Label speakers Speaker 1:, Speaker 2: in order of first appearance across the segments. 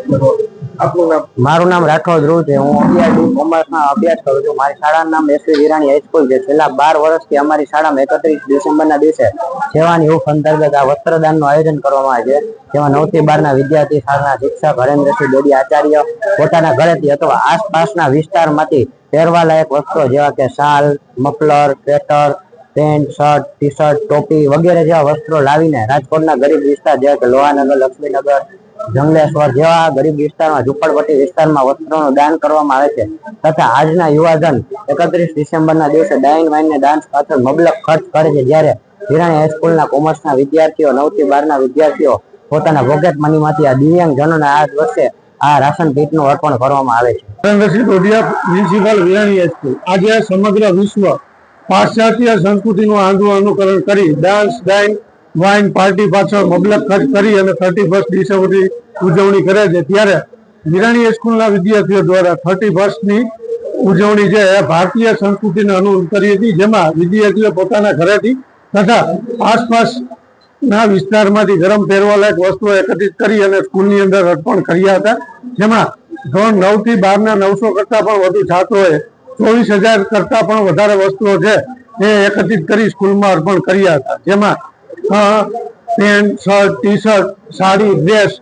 Speaker 1: મારું નામ રાઠોડ ધ્રુવ છે। હું અગિયાર કોમર્સમાં અભ્યાસ કરું છું। મારી શાળાનું નામ એસવી વિરાણી હાઈસ્કૂલ છે। છેલ્લા 12 વર્ષથી અમારી શાળામાં 31 ડિસેમ્બરના દિવસે સેવાની હૂંફ અંતર્ગત આ વસ્ત્રદાનનું આયોજન કરવામાં આવે છે, જેમાં 9 થી 12ના વિદ્યાર્થી, શાળાના શિક્ષક હરેન્દ્રસિંહ ડોડી આચાર્ય પોતાના ઘરેથી અથવા આસપાસના વિસ્તારમાંથી પહેરવા લાયક વસ્ત્રો જેવા કે શાલ, muffler, sweater, pant, shirt, T shirt, ટોપી વગેરે જેવા વસ્ત્રો લાવીને રાજકોટના ગરીબ વિસ્તાર જેવા કે લોહાનગર, લક્ષ્મીનગર, જંગલેશ્વર જેવા ગરીબ વિસ્તારમાં, ઝુંપડપટ્ટી વિસ્તારમાં વસ્ત્રોનું દાન કરવામાં આવે છે તથા આજના યુવાધન 31 ડિસેમ્બરના દિવસે ડાઇન વાઇનને ડાન્સ પાછળ મબલક ખર્ચ કરે છે, જ્યારે વિરાણી હાઈસ્કૂલના કોમર્સના વિદ્યાર્થીઓ 9 થી 12ના વિદ્યાર્થીઓ પોતાના પોકેટ મનીમાંથી આ દિવ્યાંગજનોને આ વર્ષે આ રાશન કીટનું અર્પણ કરવામાં આવે છે।
Speaker 2: હરેન્દ્રસિંહ ડોડિયા મ્યુનિસિપલ વિરાણી હાઈસ્કૂલ આજે સમગ્ર વિશ્વ પાશ્ચાત્ય સંસ્કૃતિનું અનુકરણ કરી ડાન્સ, ડાઇન, વાઇન પાર્ટી પાછળ મબલક ખર્ચ કરી અને 31 ડિસેમ્બરની ઉજવણી કરે છે, ત્યારે વિરાણી હાઈસ્કૂલના વિદ્યાર્થીઓ દ્વારા 31ની ઉજવણી છે એ ભારતીય સંસ્કૃતિને અનુસરી હતી, જેમાં વિદ્યાર્થીઓ પોતાના ઘરેથી તથા આસપાસના વિસ્તારમાંથી ગરમ પહેરવાલાયક વસ્તુઓ એકત્રિત કરી અને સ્કૂલની અંદર અર્પણ કર્યા હતા, જેમાં ધોરણ 9 થી 12ના 900 કરતા પણ વધુ છાત્રોએ 24,000 કરતા પણ વધારે વસ્તુઓ છે એ એકત્રિત કરી સ્કૂલમાં અર્પણ કર્યા હતા, જેમાં pant, shirt, T shirt, sari, dress,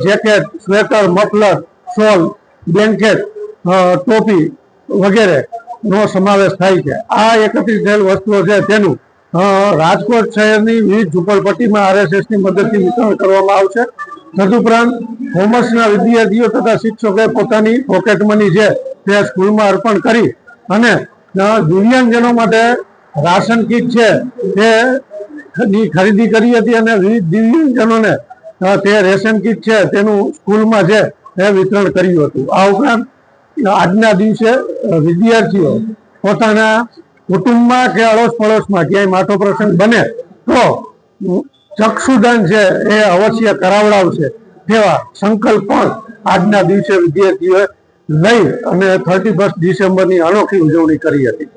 Speaker 2: jacket, sweater, muffler, shall, blanket, ટોપી વગેરે નો સમાવેશ થાય છે। આ એકત્રિત થયેલ વસ્તુઓ છે તેનું રાજકોટ શહેરની વિવિધ ઝુંપડપટ્ટીમાં RSSની મદદથી વિતરણ કરવામાં આવશે। તદુપરાંત કોમર્સના વિદ્યાર્થીઓ તથા શિક્ષકોએ પોતાની પોકેટ મની છે તે સ્કૂલમાં અર્પણ કરી અને દિવ્યાંગજનો માટે રાશન કીટ છે તેની ખરીદી કરી હતી અને વિવિધ દિવ્યાંગજનોને તે રેશન કીટ છે તેનું સ્કૂલમાં છે તે વિતરણ કર્યું હતું। આ ઉપરાંત આજના દિવસે વિદ્યાર્થીઓ પોતાના કુટુંબમાં કે અડોશ પડોશમાં ક્યાંય માઠો પ્રસંગ બને તો ચક્ષુદાન છે એ અવશ્ય કરાવડાવશે તેવા સંકલ્પ પણ આજના દિવસે વિદ્યાર્થીઓએ લઈ અને 31 ડિસેમ્બરની અનોખી ઉજવણી કરી હતી।